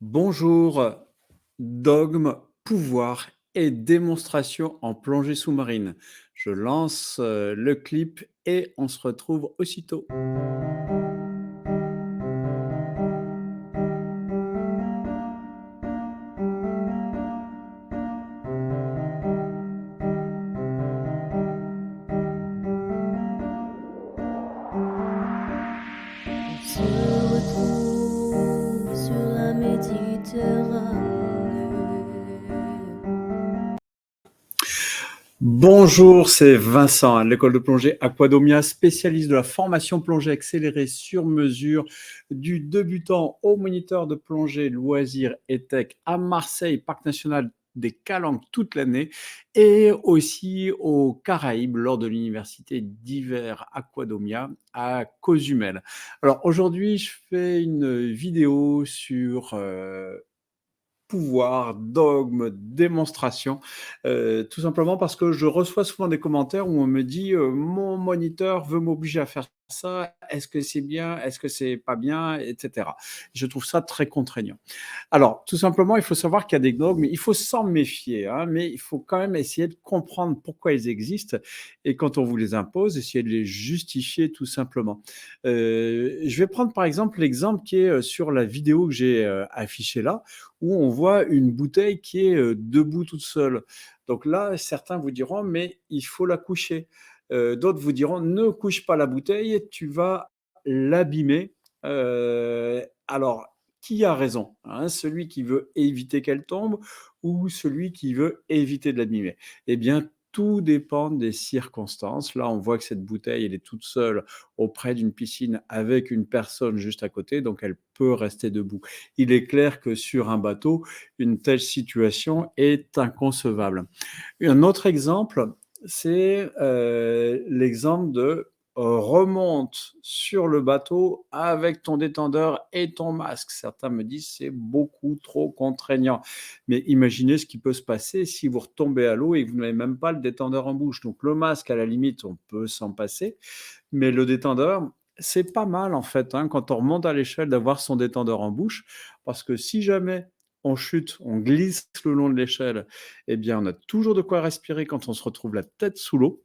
Bonjour, dogme, pouvoir et démonstration en plongée sous-marine. Je lance le clip et on se retrouve aussitôt. On se retrouve sur la Méditerranée. Bonjour, c'est Vincent, à l'école de plongée Aquadomia, spécialiste de la formation plongée accélérée sur mesure du débutant au moniteur de plongée loisirs et tech à Marseille, parc national des Calanques toute l'année, et aussi aux Caraïbes lors de l'université d'hiver Aquadomia à Cozumel. Alors aujourd'hui, je fais une vidéo sur pouvoir, dogme, démonstration, tout simplement parce que je reçois souvent des commentaires où on me dit mon moniteur veut m'obliger à faire ça, est-ce que c'est bien, est-ce que c'est pas bien, etc. Je trouve ça très contraignant. Alors, tout simplement, il faut savoir qu'il y a des dogmes, il faut s'en méfier, hein, mais il faut quand même essayer de comprendre pourquoi ils existent et quand on vous les impose, essayer de les justifier tout simplement. Je vais prendre par exemple l'exemple qui est sur la vidéo que j'ai affichée là, où on voit une bouteille qui est debout toute seule. Donc là, certains vous diront, mais il faut la coucher. D'autres vous diront, ne couche pas la bouteille, tu vas l'abîmer. Alors, qui a raison, hein? Celui qui veut éviter qu'elle tombe ou celui qui veut éviter de l'abîmer? Eh bien, tout dépend des circonstances. Là, on voit que cette bouteille, elle est toute seule auprès d'une piscine avec une personne juste à côté, donc elle peut rester debout. Il est clair que sur un bateau, une telle situation est inconcevable. Un autre exemple, c'est l'exemple de remonte sur le bateau avec ton détendeur et ton masque. Certains me disent c'est beaucoup trop contraignant. Mais imaginez ce qui peut se passer si vous retombez à l'eau et que vous n'avez même pas le détendeur en bouche. Donc le masque, à la limite, on peut s'en passer, mais le détendeur, c'est pas mal en fait, hein, quand on remonte à l'échelle d'avoir son détendeur en bouche, parce que si jamais on chute, on glisse le long de l'échelle, eh bien, on a toujours de quoi respirer quand on se retrouve la tête sous l'eau.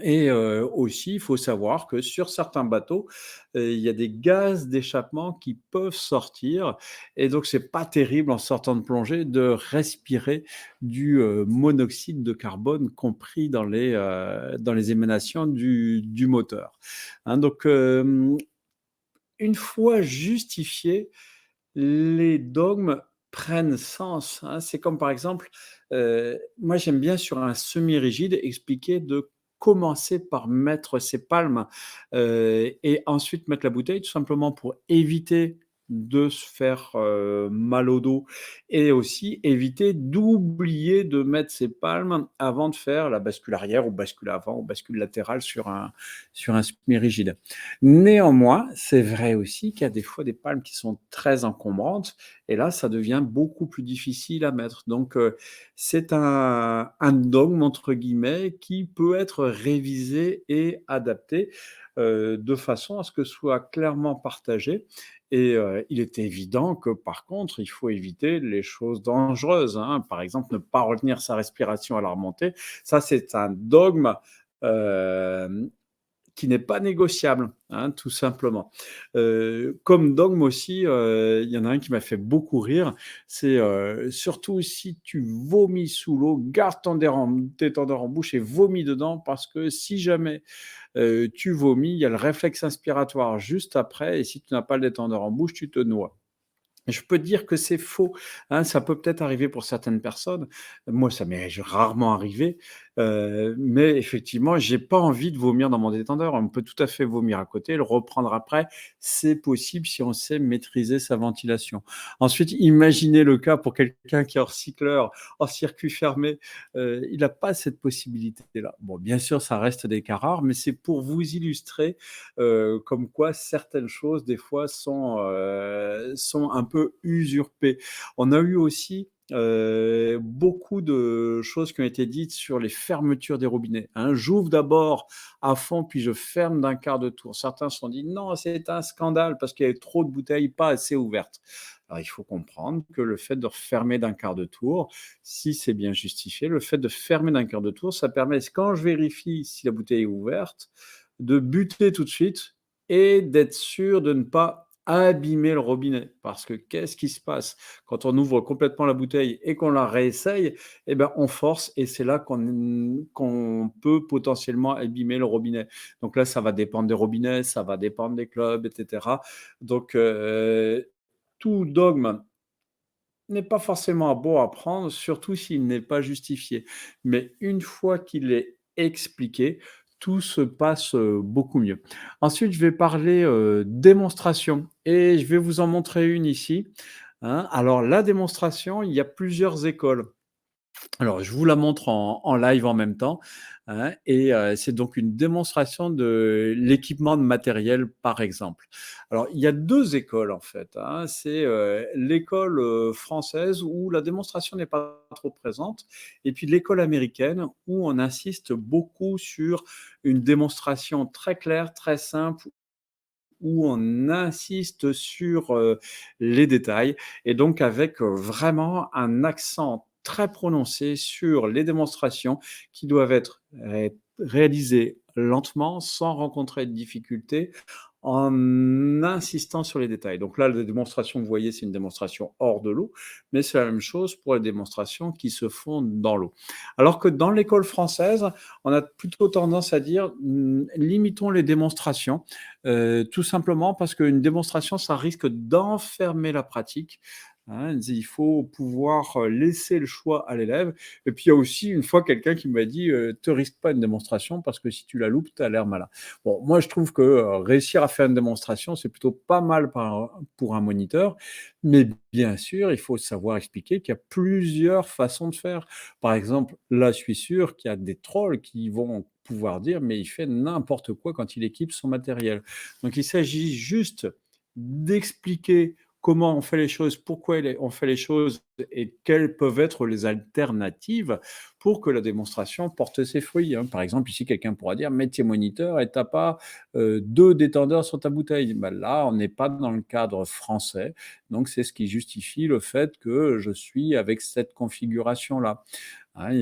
Et aussi, il faut savoir que sur certains bateaux, il y a des gaz d'échappement qui peuvent sortir et donc c'est pas terrible en sortant de plongée de respirer du, monoxyde de carbone compris dans les émanations du moteur, hein. Donc une fois justifiés, les dogmes prennent sens, hein. C'est comme par exemple, moi j'aime bien sur un semi-rigide expliquer de commencer par mettre ses palmes, et ensuite mettre la bouteille tout simplement pour éviter de se faire, mal au dos et aussi éviter d'oublier de mettre ses palmes avant de faire la bascule arrière ou bascule avant ou bascule latérale sur un semi-rigide. Néanmoins, c'est vrai aussi qu'il y a des fois des palmes qui sont très encombrantes et là, ça devient beaucoup plus difficile à mettre. Donc, c'est un «dogme» entre guillemets qui peut être révisé et adapté, de façon à ce que ce soit clairement partagé et il est évident que par contre, il faut éviter les choses dangereuses, hein. Par exemple, ne pas retenir sa respiration à la remontée. Ça, c'est un dogme, hem qui n'est pas négociable, hein, tout simplement. Comme dogme aussi, il y en a un qui m'a fait beaucoup rire, c'est, surtout si tu vomis sous l'eau, garde ton détendeur en bouche et vomis dedans parce que si jamais, tu vomis, il y a le réflexe inspiratoire juste après et si tu n'as pas le détendeur en bouche, tu te noies. Je peux dire que c'est faux, hein, ça peut peut-être arriver pour certaines personnes. Moi, ça m'est rarement arrivé, mais effectivement, j'ai pas envie de vomir dans mon détendeur. On peut tout à fait vomir à côté, le reprendre après, c'est possible si on sait maîtriser sa ventilation. Ensuite, imaginez le cas pour quelqu'un qui est hors cycleur, hors circuit fermé, il n'a pas cette possibilité-là. Bon, bien sûr, ça reste des cas rares, mais c'est pour vous illustrer comme quoi certaines choses, des fois, sont un peu usurpées. On a eu aussi beaucoup de choses qui ont été dites sur les fermetures des robinets, hein. J'ouvre d'abord à fond, puis je ferme d'un quart de tour. Certains se sont dit: «Non, c'est un scandale parce qu'il y avait trop de bouteilles pas assez ouvertes». Alors il faut comprendre que le fait de refermer d'un quart de tour, si c'est bien justifié, le fait de fermer d'un quart de tour, ça permet, quand je vérifie si la bouteille est ouverte, de buter tout de suite et d'être sûr de ne pas abîmer le robinet. Parce que qu'est-ce qui se passe? Quand on ouvre complètement la bouteille et qu'on la réessaye, eh ben, on force et c'est là qu'on peut potentiellement abîmer le robinet. Donc là, ça va dépendre des robinets, ça va dépendre des clubs, et cetera. Donc, tout dogme n'est pas forcément bon à prendre, surtout s'il n'est pas justifié. Mais une fois qu'il est expliqué, tout se passe, beaucoup mieux. Ensuite, je vais parler, démonstration et je vais vous en montrer une ici, hein. Alors la démonstration, il y a plusieurs écoles. Alors, je vous la montre en live en même temps, hein, et c'est donc une démonstration de l'équipement de matériel, par exemple. Alors, il y a 2 écoles, en fait, hein. C'est, l'école, française où la démonstration n'est pas trop présente et puis l'école américaine où on insiste beaucoup sur une démonstration très claire, très simple, où on insiste sur, les détails et donc avec, vraiment un accent très prononcé sur les démonstrations qui doivent être réalisées lentement, sans rencontrer de difficultés, en insistant sur les détails. Donc là, la démonstration que vous voyez, c'est une démonstration hors de l'eau, mais c'est la même chose pour les démonstrations qui se font dans l'eau. Alors que dans l'école française, on a plutôt tendance à dire, limitons les démonstrations. Tout simplement parce qu'une démonstration, ça risque d'enfermer la pratique, hein. Il faut pouvoir, laisser le choix à l'élève et puis il y a aussi une fois quelqu'un qui m'a dit: «Te risque pas une démonstration parce que si tu la loupes, tu as l'air malin». Bon, moi je trouve que, réussir à faire une démonstration, c'est plutôt pas mal pour un moniteur, mais bien sûr, il faut savoir expliquer qu'il y a plusieurs façons de faire. Par exemple, là, je suis sûr qu'il y a des trolls qui vont pouvoir dire: «Mais il fait n'importe quoi quand il équipe son matériel». Donc il s'agit juste d'expliquer comment on fait les choses, pourquoi on fait les choses et quelles peuvent être les alternatives pour que la démonstration porte ses fruits, hein. Par exemple, ici, quelqu'un pourra dire: «Mais tu es moniteur et tu as pas, 2 détendeurs sur ta bouteille». Bah, là, on n'est pas dans le cadre français, donc c'est ce qui justifie le fait que je suis avec cette configuration-là. Hein,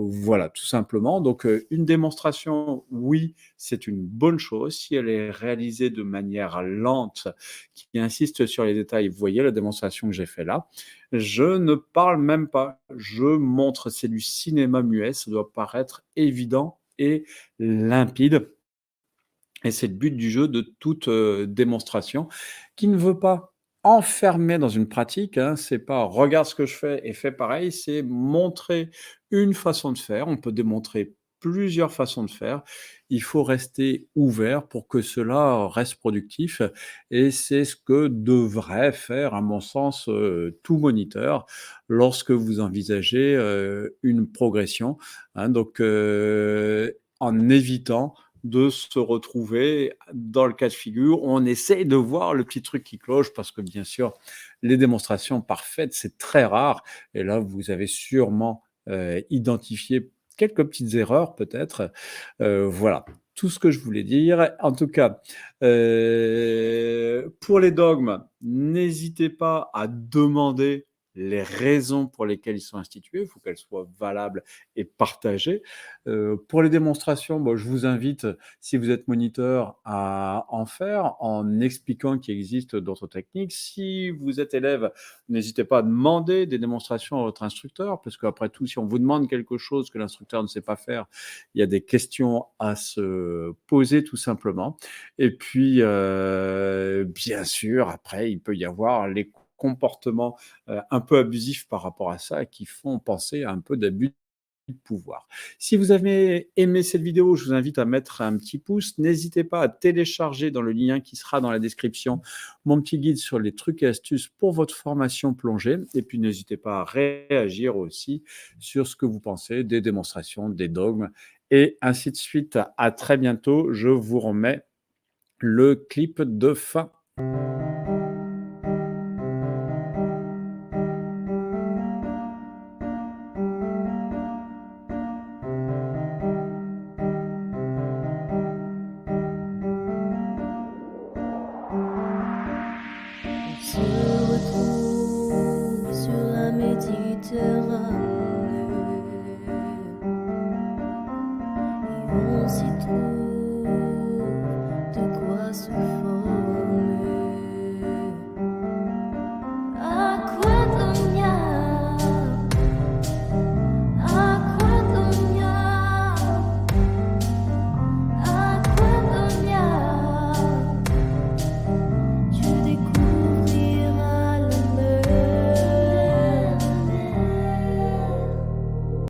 voilà, tout simplement. Donc, une démonstration, oui, c'est une bonne chose si elle est réalisée de manière lente, qui insiste sur les détails. Vous voyez la démonstration que j'ai fait là? Je ne parle même pas, je montre, c'est du cinéma muet, ça doit paraître évident et limpide et c'est le but du jeu de toute, démonstration qui ne veut pas enfermer dans une pratique, hein. C'est pas: «Regarde ce que je fais et fais pareil», c'est montrer une façon de faire. On peut démontrer plusieurs façons de faire. Il faut rester ouvert pour que cela reste productif et c'est ce que devrait faire, à mon sens, tout moniteur lorsque vous envisagez, une progression, hein. Donc, en évitant de se retrouver dans le cas de figure où on essaye de voir le petit truc qui cloche parce que bien sûr, les démonstrations parfaites, c'est très rare et là, vous avez sûrement, identifié quelques petites erreurs peut-être. Voilà, tout ce que je voulais dire. En tout cas, pour les dogmes, n'hésitez pas à demander les raisons pour lesquelles ils sont institués. Il faut qu'elles soient valables et partagées. Pour les démonstrations, bah, je vous invite, si vous êtes moniteur, à en faire en expliquant qu'il existe d'autres techniques. Si vous êtes élève, n'hésitez pas à demander des démonstrations à votre instructeur, parce qu'après tout, si on vous demande quelque chose que l'instructeur ne sait pas faire, il y a des questions à se poser tout simplement. Et puis, bien sûr, après, il peut y avoir les comportements un peu abusifs par rapport à ça, qui font penser à un peu d'abus de pouvoir. Si vous avez aimé cette vidéo, je vous invite à mettre un petit pouce. N'hésitez pas à télécharger dans le lien qui sera dans la description mon petit guide sur les trucs et astuces pour votre formation plongée. Et puis n'hésitez pas à réagir aussi sur ce que vous pensez des démonstrations, des dogmes et ainsi de suite. À très bientôt. Je vous remets le clip de fin. se retrouve sur la Méditerranée et on s'y trouve.